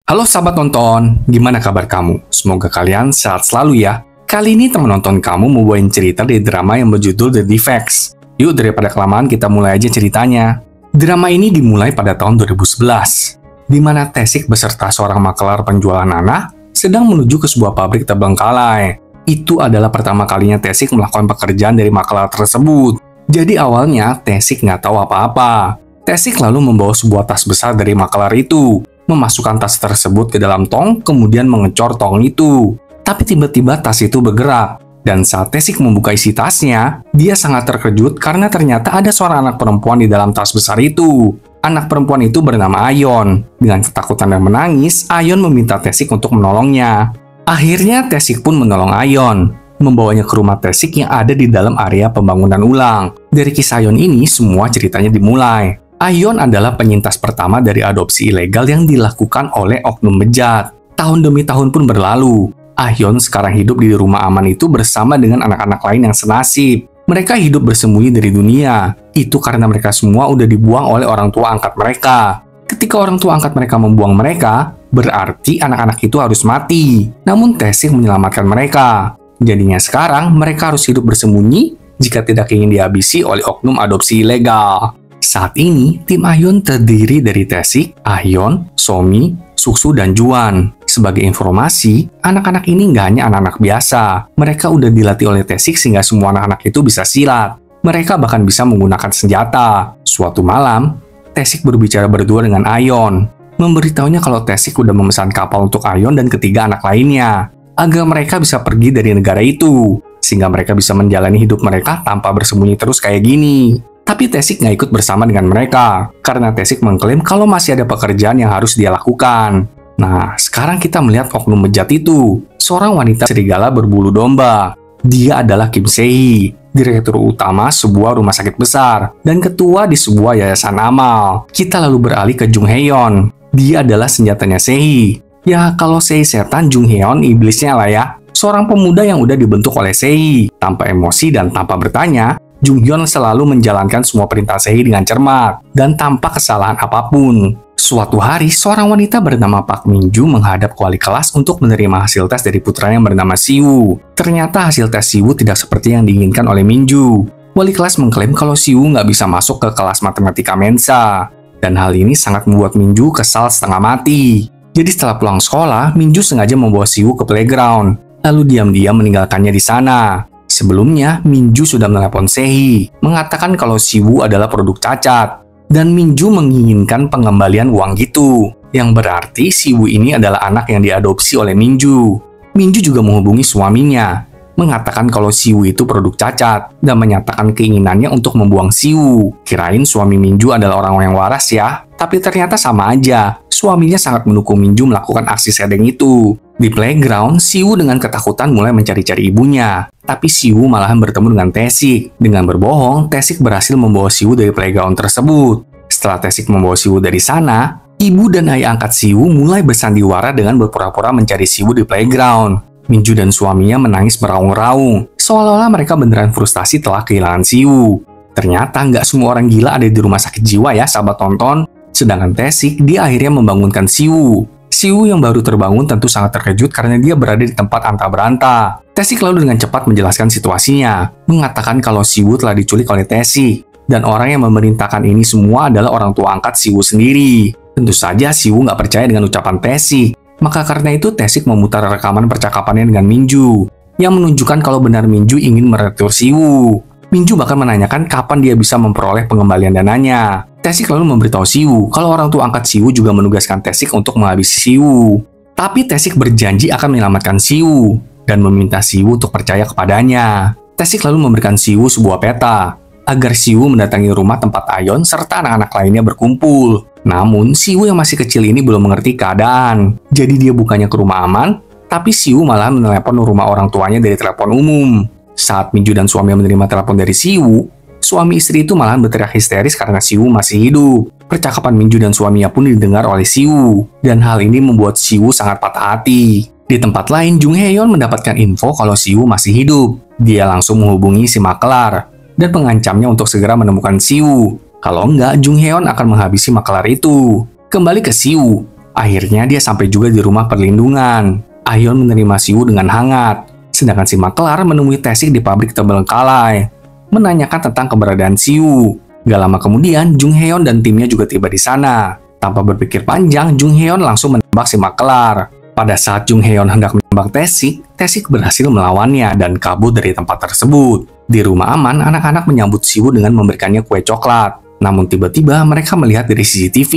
Halo sahabat nonton, gimana kabar kamu? Semoga kalian sehat selalu ya. Kali ini teman nonton kamu mau bawain cerita dari drama yang berjudul The Defects. Yuk daripada kelamaan kita mulai aja ceritanya. Drama ini dimulai pada tahun 2011, di mana Taesik beserta seorang makelar penjualan nanah sedang menuju ke sebuah pabrik terbengkalai. Itu adalah pertama kalinya Taesik melakukan pekerjaan dari makelar tersebut. Jadi awalnya Taesik nggak tahu apa-apa. Taesik lalu membawa sebuah tas besar dari makelar itu, memasukkan tas tersebut ke dalam tong, kemudian mengecor tong itu. Tapi tiba-tiba tas itu bergerak, dan saat Taesik membuka isi tasnya, dia sangat terkejut karena ternyata ada seorang anak perempuan di dalam tas besar itu. Anak perempuan itu bernama Ayon. Dengan ketakutan dan menangis, Ayon meminta Taesik untuk menolongnya. Akhirnya Taesik pun menolong Ayon, membawanya ke rumah Taesik yang ada di dalam area pembangunan ulang. Dari kisah Ayon ini, semua ceritanya dimulai. Ayon adalah penyintas pertama dari adopsi ilegal yang dilakukan oleh oknum bejat. Tahun demi tahun pun berlalu. Ayon sekarang hidup di rumah aman itu bersama dengan anak-anak lain yang senasib. Mereka hidup bersembunyi dari dunia. Itu karena mereka semua udah dibuang oleh orang tua angkat mereka. Ketika orang tua angkat mereka membuang mereka, berarti anak-anak itu harus mati. Namun Taesik menyelamatkan mereka. Jadinya sekarang mereka harus hidup bersembunyi jika tidak ingin dihabisi oleh oknum adopsi ilegal. Saat ini, tim Ayon terdiri dari Taesik, Ayon, Somi, Suksu, dan Juan. Sebagai informasi, anak-anak ini nggak hanya anak-anak biasa. Mereka udah dilatih oleh Taesik sehingga semua anak-anak itu bisa silat. Mereka bahkan bisa menggunakan senjata. Suatu malam, Taesik berbicara berdua dengan Ayon, memberitahunya kalau Taesik udah memesan kapal untuk Ayon dan ketiga anak lainnya, agar mereka bisa pergi dari negara itu, sehingga mereka bisa menjalani hidup mereka tanpa bersembunyi terus kayak gini. Tapi Taesik nggak ikut bersama dengan mereka, karena Taesik mengklaim kalau masih ada pekerjaan yang harus dia lakukan. Nah, sekarang kita melihat oknum bejat itu, seorang wanita serigala berbulu domba. Dia adalah Kim Se-hee, direktur utama sebuah rumah sakit besar, dan ketua di sebuah yayasan amal. Kita lalu beralih ke Jung Hae-yeon. Dia adalah senjatanya Se-hee. Ya, kalau Se-hee setan, Jung Hae-yeon iblisnya lah ya. Seorang pemuda yang udah dibentuk oleh Se-hee. Tanpa emosi dan tanpa bertanya, Jung Hae-yeon selalu menjalankan semua perintah Se-hee dengan cermat dan tanpa kesalahan apapun. Suatu hari, seorang wanita bernama Park Min-ju menghadap ke wali kelas untuk menerima hasil tes dari putranya yang bernama Si-woo. Ternyata hasil tes Si-woo tidak seperti yang diinginkan oleh Min-ju. Wali kelas mengklaim kalau Si-woo nggak bisa masuk ke kelas matematika Mensa. Dan hal ini sangat membuat Min-ju kesal setengah mati. Jadi setelah pulang sekolah, Min-ju sengaja membawa Si-woo ke playground, lalu diam-diam meninggalkannya di sana. Sebelumnya, Min-ju sudah menelepon Se-hee, mengatakan kalau Si-woo adalah produk cacat, dan Min-ju menginginkan pengembalian uang gitu, yang berarti Si-woo ini adalah anak yang diadopsi oleh Min-ju. Min-ju juga menghubungi suaminya, mengatakan kalau Si-woo itu produk cacat, dan menyatakan keinginannya untuk membuang Si-woo. Kirain suami Min-ju adalah orang yang waras ya, tapi ternyata sama aja. Suaminya sangat mendukung Min-ju melakukan aksi sedeng itu. Di playground, Si-woo dengan ketakutan mulai mencari-cari ibunya. Tapi Si-woo malahan bertemu dengan Taesik. Dengan berbohong, Taesik berhasil membawa Si-woo dari playground tersebut. Setelah Taesik membawa Si-woo dari sana, ibu dan ayah angkat Si-woo mulai bersandiwara dengan berpura-pura mencari Si-woo di playground. Min-ju dan suaminya menangis meraung-raung, seolah-olah mereka beneran frustasi telah kehilangan Si-woo. Ternyata nggak semua orang gila ada di rumah sakit jiwa ya, sahabat tonton. Sedangkan Taesik, dia akhirnya membangunkan Si-woo. Si-woo yang baru terbangun tentu sangat terkejut karena dia berada di tempat anta beranta. Taesik lalu dengan cepat menjelaskan situasinya, mengatakan kalau Si-woo telah diculik oleh Taesik, dan orang yang memerintahkan ini semua adalah orang tua angkat Si-woo sendiri. Tentu saja Si-woo nggak percaya dengan ucapan Taesik, maka karena itu Taesik memutar rekaman percakapannya dengan Min-ju, yang menunjukkan kalau benar Min-ju ingin merekrut Si-woo. Min-ju bahkan menanyakan kapan dia bisa memperoleh pengembalian dananya. Taesik lalu memberitahu Si-woo kalau orang tua angkat Si-woo juga menugaskan Taesik untuk menghabisi Si-woo. Tapi Taesik berjanji akan menyelamatkan Si-woo dan meminta Si-woo untuk percaya kepadanya. Taesik lalu memberikan Si-woo sebuah peta agar Si-woo mendatangi rumah tempat Ayon serta anak-anak lainnya berkumpul. Namun Si-woo yang masih kecil ini belum mengerti keadaan. Jadi dia bukannya ke rumah aman, tapi Si-woo malah menelepon rumah orang tuanya dari telepon umum. Saat Min-ju dan suami menerima telepon dari Si-woo, suami istri itu malahan berteriak histeris karena Si-woo masih hidup. Percakapan Min-ju dan suaminya pun didengar oleh Si-woo, dan hal ini membuat Si-woo sangat patah hati. Di tempat lain, Jung Hae-yeon mendapatkan info kalau Si-woo masih hidup. Dia langsung menghubungi si makelar dan mengancamnya untuk segera menemukan Si-woo. Kalau enggak, Jung Hae-yeon akan menghabisi makelar itu. Kembali ke Si-woo, Akhirnya dia sampai juga di rumah perlindungan. Ahyeon menerima Siwoo dengan hangat, sedangkan si maklar menemui Tae-sik di pabrik terbengkalai, menanyakan tentang keberadaan Siwoo. Gak lama kemudian, Jung Hae-yeon dan timnya juga tiba di sana. Tanpa berpikir panjang, Jung Hae-yeon langsung menembak si maklar. Pada saat Jung Hae-yeon hendak menembak Tae-sik, Tae-sik berhasil melawannya dan kabur dari tempat tersebut. Di rumah aman, anak-anak menyambut Siwoo dengan memberikannya kue coklat. Namun tiba-tiba mereka melihat dari CCTV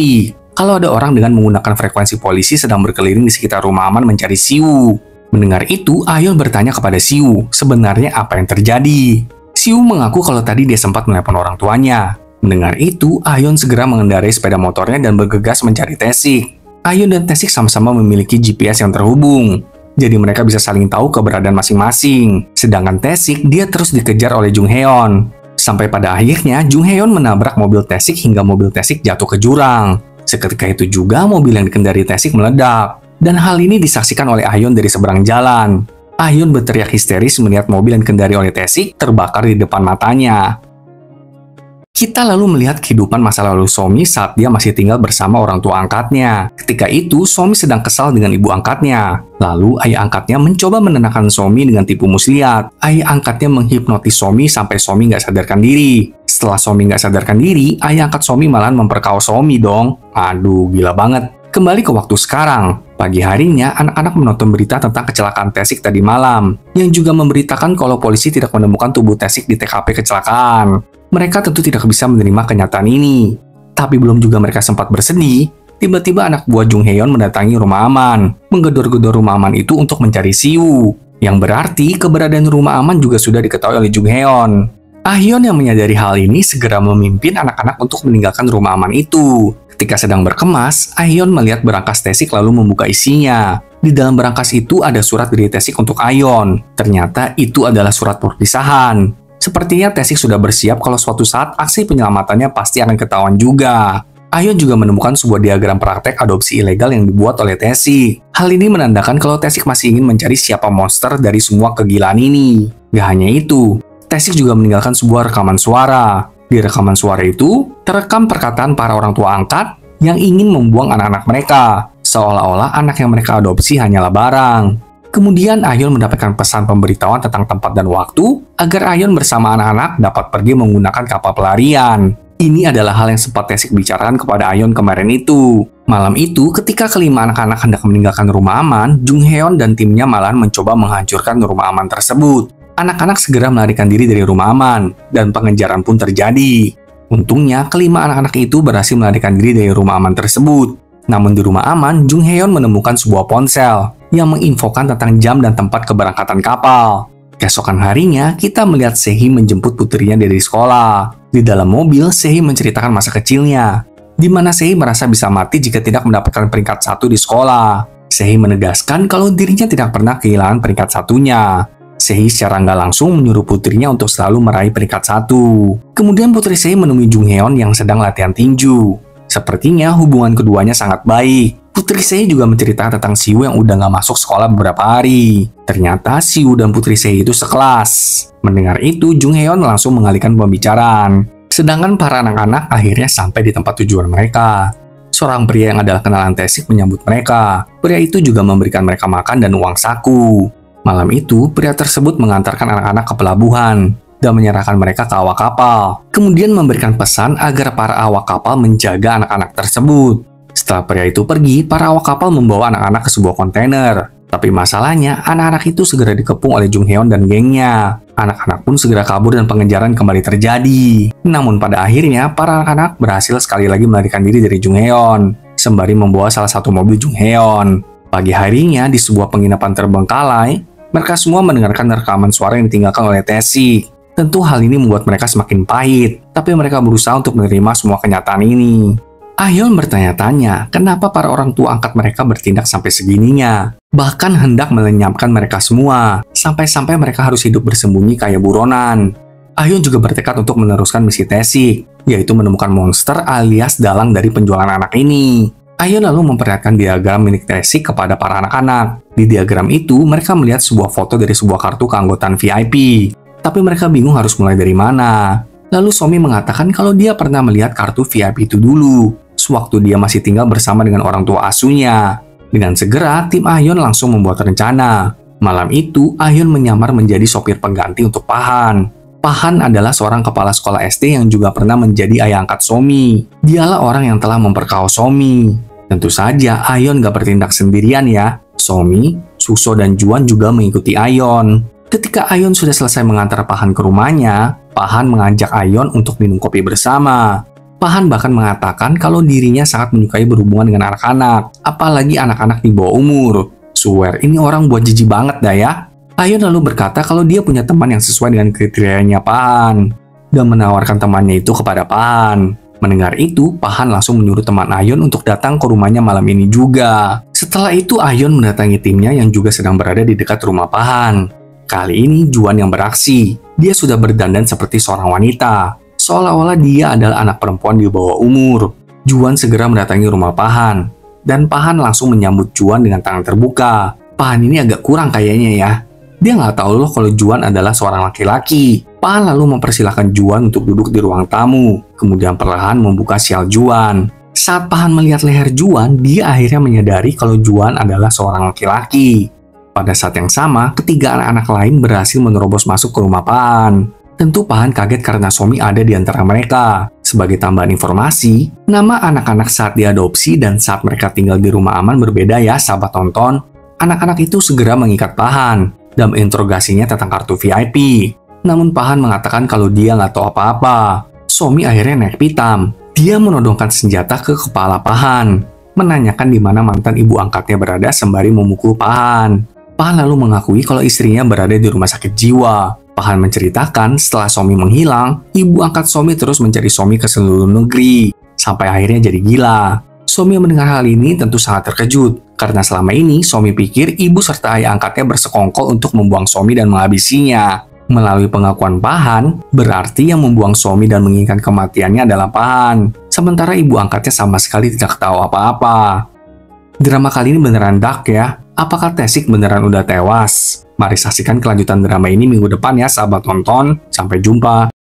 kalau ada orang dengan menggunakan frekuensi polisi sedang berkeliling di sekitar rumah aman mencari Siwoo. Mendengar itu, Ahyeon bertanya kepada Siwoo, sebenarnya apa yang terjadi? Siwoo mengaku kalau tadi dia sempat menelepon orang tuanya. Mendengar itu, Ahyeon segera mengendarai sepeda motornya dan bergegas mencari Tae-sik. Ahyeon dan Tae-sik sama-sama memiliki GPS yang terhubung, jadi mereka bisa saling tahu keberadaan masing-masing. Sedangkan Tae-sik, dia terus dikejar oleh Jung Hae-yeon. Sampai pada akhirnya, Jung Hae-yeon menabrak mobil Tae-sik hingga mobil Tae-sik jatuh ke jurang. Seketika itu juga mobil yang dikendari Tae-sik meledak, dan hal ini disaksikan oleh Ahyeon dari seberang jalan. Ahyeon berteriak histeris melihat mobil yang dikendari oleh Tae-sik terbakar di depan matanya. Kita lalu melihat kehidupan masa lalu Somi saat dia masih tinggal bersama orang tua angkatnya. Ketika itu, Somi sedang kesal dengan ibu angkatnya. Lalu, ayah angkatnya mencoba menenangkan Somi dengan tipu muslihat. Ayah angkatnya menghipnotis Somi sampai Somi nggak sadarkan diri. Setelah Somi nggak sadarkan diri, ayah angkat Somi malah memperkaos Somi dong. Aduh, gila banget. Kembali ke waktu sekarang. Pagi harinya, anak-anak menonton berita tentang kecelakaan Tae-sik tadi malam, yang juga memberitakan kalau polisi tidak menemukan tubuh Tae-sik di TKP kecelakaan. Mereka tentu tidak bisa menerima kenyataan ini. Tapi belum juga mereka sempat bersedih, tiba-tiba anak buah Jung Hae-yeon mendatangi rumah aman, menggedor-gedor rumah aman itu untuk mencari Siwoo. Yang berarti keberadaan rumah aman juga sudah diketahui oleh Jung Hae-yeon. Ahyeon yang menyadari hal ini segera memimpin anak-anak untuk meninggalkan rumah aman itu. Ketika sedang berkemas, Ahyeon melihat berangkas Tae-sik lalu membuka isinya. Di dalam berangkas itu ada surat dari Tae-sik untuk Ahyeon. Ternyata itu adalah surat perpisahan. Sepertinya Tae-sik sudah bersiap kalau suatu saat aksi penyelamatannya pasti akan ketahuan juga. Ahyeon juga menemukan sebuah diagram praktek adopsi ilegal yang dibuat oleh Tae-sik. Hal ini menandakan kalau Tae-sik masih ingin mencari siapa monster dari semua kegilaan ini. Gak hanya itu, Tae-sik juga meninggalkan sebuah rekaman suara. Di rekaman suara itu, terekam perkataan para orang tua angkat yang ingin membuang anak-anak mereka, seolah-olah anak yang mereka adopsi hanyalah barang. Kemudian Ahyeon mendapatkan pesan pemberitahuan tentang tempat dan waktu agar Ahyeon bersama anak-anak dapat pergi menggunakan kapal pelarian. Ini adalah hal yang sempat Tae-sik bicarakan kepada Ahyeon kemarin itu. Malam itu, ketika kelima anak-anak hendak meninggalkan rumah aman, Jung Hae-yeon dan timnya malahan mencoba menghancurkan rumah aman tersebut. Anak-anak segera melarikan diri dari rumah aman, dan pengejaran pun terjadi. Untungnya, kelima anak-anak itu berhasil melarikan diri dari rumah aman tersebut. Namun di rumah aman, Jung Hae-yeon menemukan sebuah ponsel yang menginfokan tentang jam dan tempat keberangkatan kapal. Keesokan harinya, kita melihat Sehee menjemput putrinya dari sekolah. Di dalam mobil, Sehee menceritakan masa kecilnya, di mana Sehee merasa bisa mati jika tidak mendapatkan peringkat 1 di sekolah. Sehee menegaskan kalau dirinya tidak pernah kehilangan peringkat 1-nya. Sehee secara nggak langsung menyuruh putrinya untuk selalu meraih peringkat 1. Kemudian putri Sehee menemui Jung Hae-yeon yang sedang latihan tinju. Sepertinya hubungan keduanya sangat baik. Putri Sehee juga menceritakan tentang Siwoo yang udah nggak masuk sekolah beberapa hari. Ternyata Siwoo dan Putri Sehee itu sekelas. Mendengar itu, Jung Hae-yeon langsung mengalihkan pembicaraan. Sedangkan para anak-anak akhirnya sampai di tempat tujuan mereka. Seorang pria yang adalah kenalan Tae-sik menyambut mereka. Pria itu juga memberikan mereka makan dan uang saku. Malam itu, pria tersebut mengantarkan anak-anak ke pelabuhan dan menyerahkan mereka ke awak kapal. Kemudian memberikan pesan agar para awak kapal menjaga anak-anak tersebut. Setelah pria itu pergi, para awak kapal membawa anak-anak ke sebuah kontainer. Tapi masalahnya, anak-anak itu segera dikepung oleh Jung Hae-yeon dan gengnya. Anak-anak pun segera kabur dan pengejaran kembali terjadi. Namun pada akhirnya, para anak-anak berhasil sekali lagi melarikan diri dari Jung Hae-yeon, sembari membawa salah satu mobil Jung Hae-yeon. Pagi harinya, di sebuah penginapan terbengkalai, mereka semua mendengarkan rekaman suara yang ditinggalkan oleh Tae-sik. Tentu hal ini membuat mereka semakin pahit, tapi mereka berusaha untuk menerima semua kenyataan ini. Ahyeon bertanya-tanya, kenapa para orang tua angkat mereka bertindak sampai segininya? Bahkan hendak melenyapkan mereka semua, sampai-sampai mereka harus hidup bersembunyi kayak buronan. Ahyeon juga bertekad untuk meneruskan misi Tae-sik, yaitu menemukan monster alias dalang dari penjualan anak ini. Ahyeon lalu memperlihatkan diagram milik Tae-sik kepada para anak-anak. Di diagram itu, mereka melihat sebuah foto dari sebuah kartu keanggotaan VIP. Tapi mereka bingung harus mulai dari mana. Lalu Somi mengatakan kalau dia pernah melihat kartu VIP itu dulu. sewaktu dia masih tinggal bersama dengan orang tua asuhnya. Dengan segera, tim Ahyeon langsung membuat rencana. Malam itu, Ahyeon menyamar menjadi sopir pengganti untuk Pahan. Pahan adalah seorang kepala sekolah SD yang juga pernah menjadi ayah angkat Somi. Dialah orang yang telah memperkaos Somi. Tentu saja, Ahyeon gak bertindak sendirian ya. Somi, Suso, dan Juan juga mengikuti Ahyeon. Ketika Ahyeon sudah selesai mengantar Pahan ke rumahnya, Pahan mengajak Ahyeon untuk minum kopi bersama. Pahan bahkan mengatakan kalau dirinya sangat menyukai berhubungan dengan anak-anak, apalagi anak-anak di bawah umur. Swear, ini orang buat jijik banget dah ya. Ahyeon lalu berkata kalau dia punya teman yang sesuai dengan kriterianya Pahan, dan menawarkan temannya itu kepada Pahan. Mendengar itu, Pahan langsung menyuruh teman Ahyeon untuk datang ke rumahnya malam ini juga. Setelah itu, Ahyeon mendatangi timnya yang juga sedang berada di dekat rumah Pahan. Kali ini, Juan yang beraksi. Dia sudah berdandan seperti seorang wanita. Seolah-olah dia adalah anak perempuan di bawah umur. Juan segera mendatangi rumah Pahan. Dan Pahan langsung menyambut Juan dengan tangan terbuka. Pahan ini agak kurang kayaknya ya. Dia nggak tahu loh kalau Juan adalah seorang laki-laki. Pahan lalu mempersilahkan Juan untuk duduk di ruang tamu. Kemudian perlahan membuka sial Juan. Saat Pahan melihat leher Juan, dia akhirnya menyadari kalau Juan adalah seorang laki-laki. Pada saat yang sama, ketiga anak-anak lain berhasil menerobos masuk ke rumah Pahan. Tentu Pahan kaget karena Somi ada di antara mereka. Sebagai tambahan informasi, nama anak-anak saat diadopsi dan saat mereka tinggal di rumah aman berbeda ya sahabat tonton. Anak-anak itu segera mengikat Pahan dan menginterogasinya tentang kartu VIP. Namun Pahan mengatakan kalau dia nggak tahu apa-apa. Somi akhirnya naik pitam. Dia menodongkan senjata ke kepala Pahan, menanyakan di mana mantan ibu angkatnya berada sembari memukul Pahan. Pahan lalu mengakui kalau istrinya berada di rumah sakit jiwa. Pahan menceritakan setelah Somi menghilang, ibu angkat Somi terus mencari Somi ke seluruh negeri, sampai akhirnya jadi gila. Somi mendengar hal ini tentu sangat terkejut, karena selama ini Somi pikir ibu serta ayah angkatnya bersekongkol untuk membuang Somi dan menghabisinya. Melalui pengakuan Pahan, berarti yang membuang Somi dan menginginkan kematiannya adalah Pahan, sementara ibu angkatnya sama sekali tidak tahu apa-apa. Drama kali ini beneran dark ya. Apakah Taesik beneran udah tewas? Mari saksikan kelanjutan drama ini minggu depan ya sahabat tonton. Sampai jumpa.